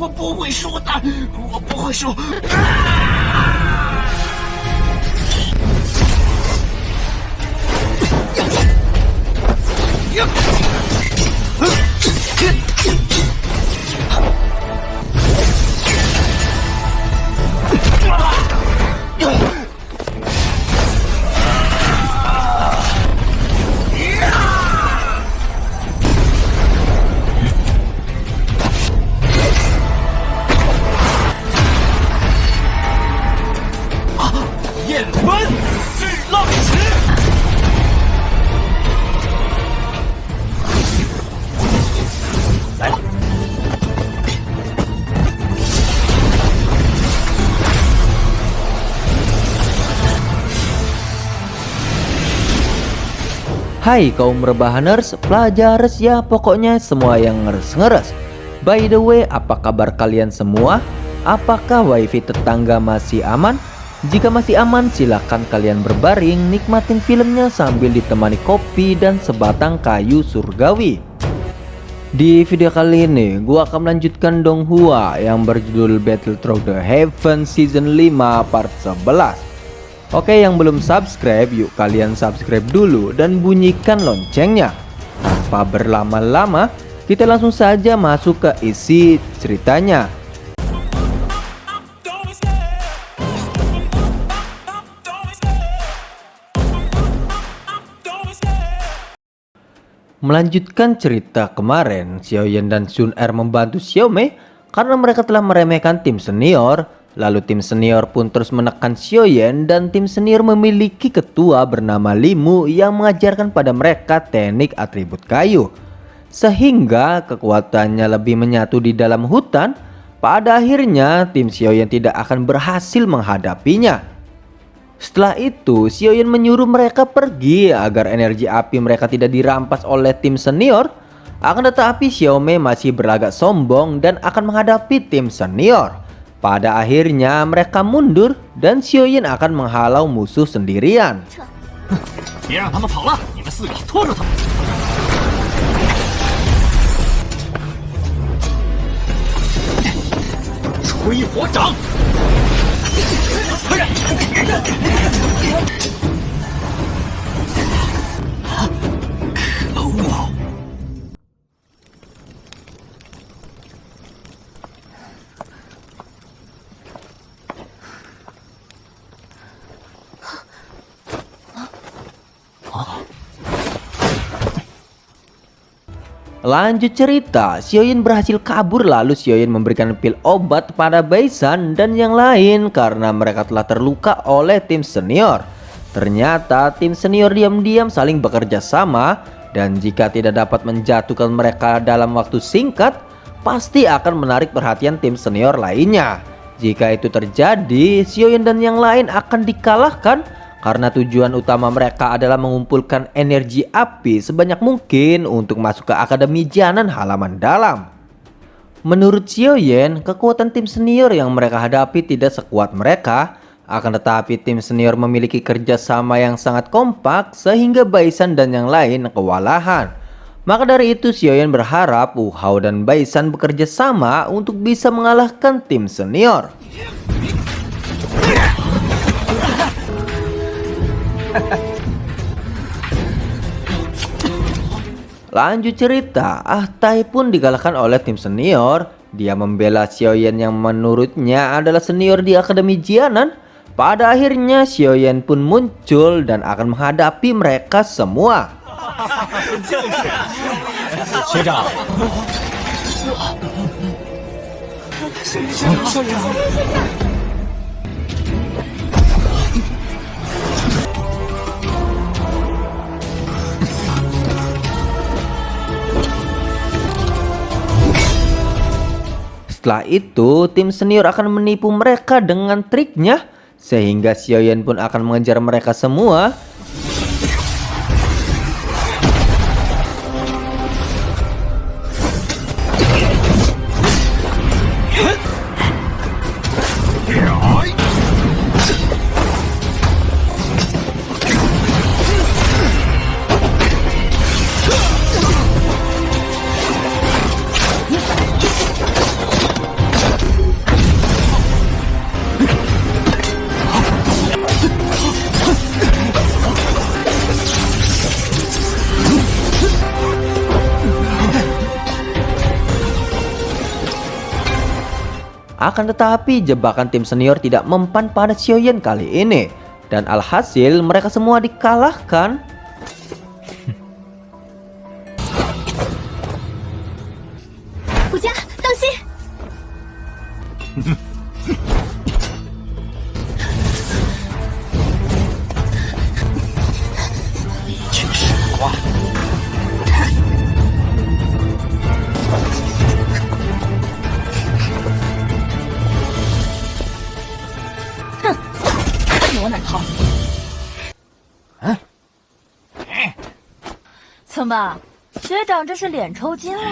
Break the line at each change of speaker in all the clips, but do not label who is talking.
我不会输的，我不会输。
焰翻巨浪石。来了。
Hai kaum rebahaners, pelajarers ya pokoknya semua yang ngeres-ngeres. By the way, apa kabar kalian semua? Apakah wifi tetangga masih aman? Jika masih aman, silakan kalian berbaring nikmatin filmnya sambil ditemani kopi dan sebatang kayu surgawi. Di video kali ini, gua akan melanjutkan Donghua yang berjudul Battle Through the Heaven Season 5 Part 11. Oke, yang belum subscribe, yuk kalian subscribe dulu dan bunyikan loncengnya. Tanpa berlama-lama, kita langsung saja masuk ke isi ceritanya. Melanjutkan cerita kemarin, Xiaoyan dan Sun Er membantu Xiaomei karena mereka telah meremehkan tim senior. Lalu tim senior pun terus menekan Xiaoyan dan tim senior memiliki ketua bernama Limu yang mengajarkan pada mereka teknik atribut kayu. Sehingga kekuatannya lebih menyatu di dalam hutan. Pada akhirnya tim Xiaoyan tidak akan berhasil menghadapinya. Setelah itu Xiaoyan menyuruh mereka pergi agar energi api mereka tidak dirampas oleh tim senior. Akan tetapi Xiaomei masih berlagak sombong dan akan menghadapi tim senior. Pada akhirnya mereka mundur dan Xiaoyan akan menghalau musuh sendirian.
别让他们跑了，你们四个拖住他们。吹火掌！
可恶！
Lanjut cerita, Xiaoyan berhasil kabur lalu Xiaoyan memberikan pil obat pada Baisan dan yang lain karena mereka telah terluka oleh tim senior. Ternyata tim senior diam-diam saling bekerja sama dan jika tidak dapat menjatuhkan mereka dalam waktu singkat, pasti akan menarik perhatian tim senior lainnya. Jika itu terjadi, Xiaoyan dan yang lain akan dikalahkan. Karena tujuan utama mereka adalah mengumpulkan energi api sebanyak mungkin untuk masuk ke Akademi Jianan halaman dalam. Menurut Xiaoyan, kekuatan tim senior yang mereka hadapi tidak sekuat mereka. Akan tetapi tim senior memiliki kerjasama yang sangat kompak sehingga Baisan dan yang lain kewalahan. Maka dari itu Xiaoyan berharap Wu Hao dan Baisan bekerja sama untuk bisa mengalahkan tim senior. Lanjut cerita, Tai pun dikalahkan oleh tim senior. Dia membela Xiaoyan yang menurutnya adalah senior di Akademi Jianan. Pada akhirnya Xiaoyan pun muncul dan akan menghadapi mereka semua.
学长，
Setelah itu, tim senior akan menipu mereka dengan triknya, sehingga Xiaoyan pun akan mengejar mereka semua. Akan tetapi jebakan tim senior tidak mempan pada Xiaoyan kali ini. Dan alhasil mereka semua dikalahkan.
顾家，当心！
一群傻瓜！
看你往哪儿逃！
怎么，学长这是脸抽筋了？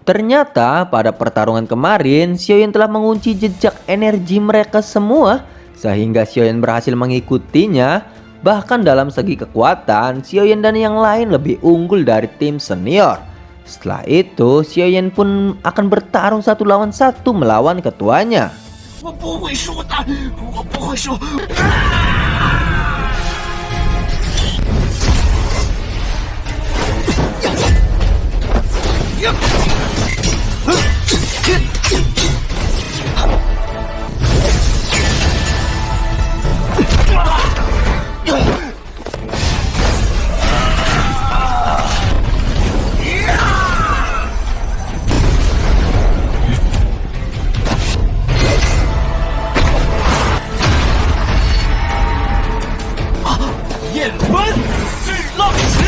Ternyata pada pertarungan kemarin, Xiaoyan telah mengunci jejak energi mereka semua, sehingga Xiaoyan berhasil mengikutinya. Bahkan dalam segi kekuatan, Xiaoyan dan yang lain lebih unggul dari tim senior. Setelah itu, Xiaoyan pun akan bertarung 1 lawan 1 melawan ketuanya.
我不会输的，我不会输。
焰轮巨浪石。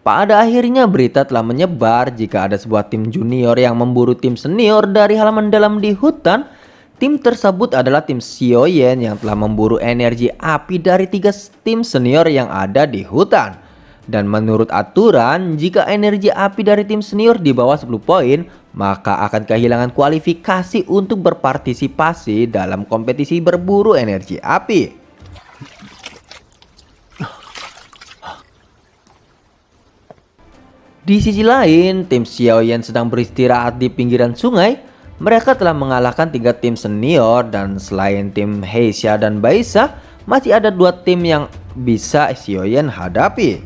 Pada akhirnya berita telah menyebar jika ada sebuah tim junior yang memburu tim senior dari halaman dalam di hutan. Tim tersebut adalah tim Xiaoyan yang telah memburu energi api dari 3 tim senior yang ada di hutan. Dan menurut aturan, jika energi api dari tim senior di bawah 10 poin, maka akan kehilangan kualifikasi untuk berpartisipasi dalam kompetisi berburu energi api. Di sisi lain, tim Xiaoyan sedang beristirahat di pinggiran sungai. Mereka telah mengalahkan 3 tim senior, dan selain tim Heisha dan Baisa, masih ada 2 tim yang bisa Xiaoyan hadapi.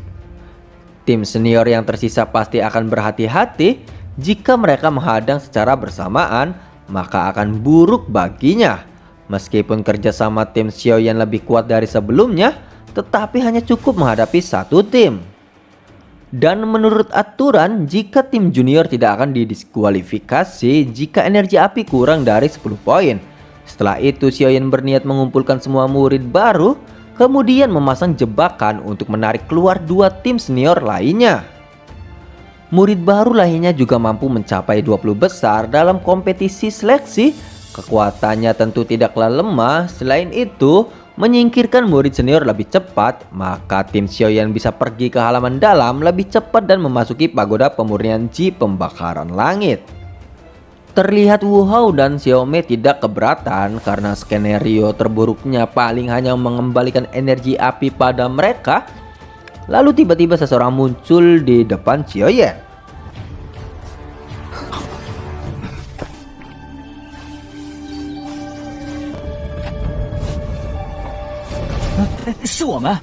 Tim senior yang tersisa pasti akan berhati-hati. Jika mereka menghadang secara bersamaan, maka akan buruk baginya. Meskipun kerjasama tim Xiaoyan lebih kuat dari sebelumnya, tetapi hanya cukup menghadapi 1 tim. Dan menurut aturan, jika tim junior tidak akan didiskualifikasi jika energi api kurang dari 10 poin. Setelah itu, Xiaoyan berniat mengumpulkan semua murid baru, kemudian memasang jebakan untuk menarik keluar 2 tim senior lainnya. Murid baru lainnya juga mampu mencapai 20 besar dalam kompetisi seleksi. Kekuatannya tentu tidaklah lemah. Selain itu, menyingkirkan murid senior lebih cepat, maka tim Xiaoyan bisa pergi ke halaman dalam lebih cepat dan memasuki pagoda pemurnian Ji pembakaran langit. Terlihat Wu Hao dan Xiaomei tidak keberatan karena skenario terburuknya paling hanya mengembalikan energi api pada mereka. Lalu tiba-tiba seseorang muncul di depan Xiaoyan.
是我们。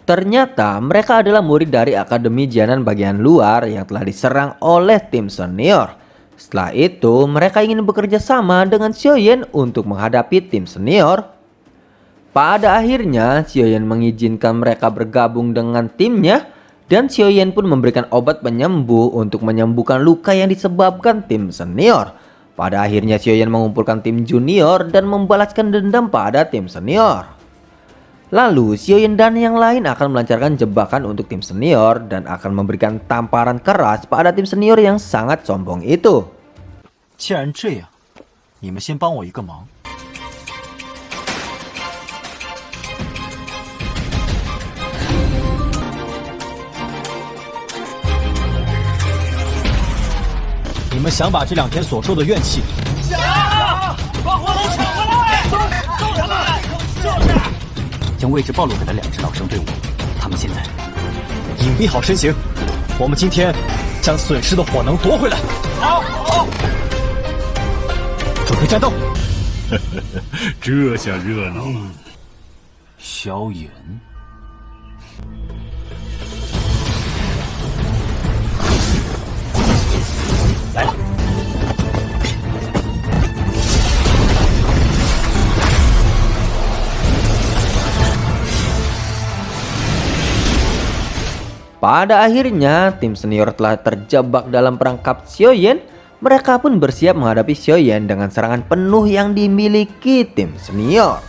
Ternyata mereka adalah murid dari Akademi Jianan bagian luar yang telah diserang oleh tim senior. Setelah itu, mereka ingin bekerja sama dengan Xiaoyan untuk menghadapi tim senior. Pada akhirnya, Xiaoyan mengizinkan mereka bergabung dengan timnya, dan Xiaoyan pun memberikan obat penyembuh untuk menyembuhkan luka yang disebabkan tim senior. Pada akhirnya Xiaoyan mengumpulkan tim junior dan membalaskan dendam pada tim senior. Lalu Xiaoyan dan yang lain akan melancarkan jebakan untuk tim senior dan akan memberikan tamparan keras pada tim senior yang sangat sombong itu.
既然这样，你们先帮我一个忙。
们想把这2天所受的怨气，
将位置暴露给了2支老生队伍，他们现在
隐蔽好身形。我们今天将损失的火能夺回来。好，准备战斗。
这下热闹了。
萧炎。来了。
Pada akhirnya, tim senior telah terjebak dalam perangkap Xiaoyan. Mereka pun bersiap menghadapi Xiaoyan dengan serangan penuh yang dimiliki tim senior.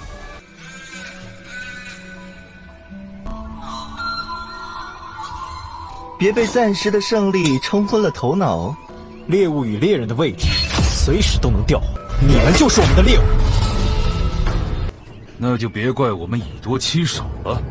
别被暂时的胜利冲昏了头脑。
猎物与猎人的位置随时都能调换，你们就是我们的猎物。
那就别怪我们以多欺少了。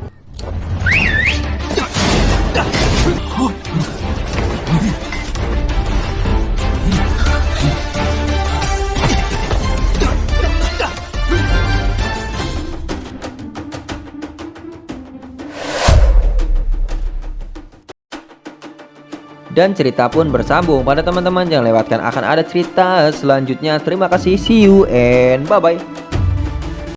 Dan cerita pun bersambung. Pada teman-teman jangan lewatkan, akan ada cerita selanjutnya. Terima kasih, see you and bye bye.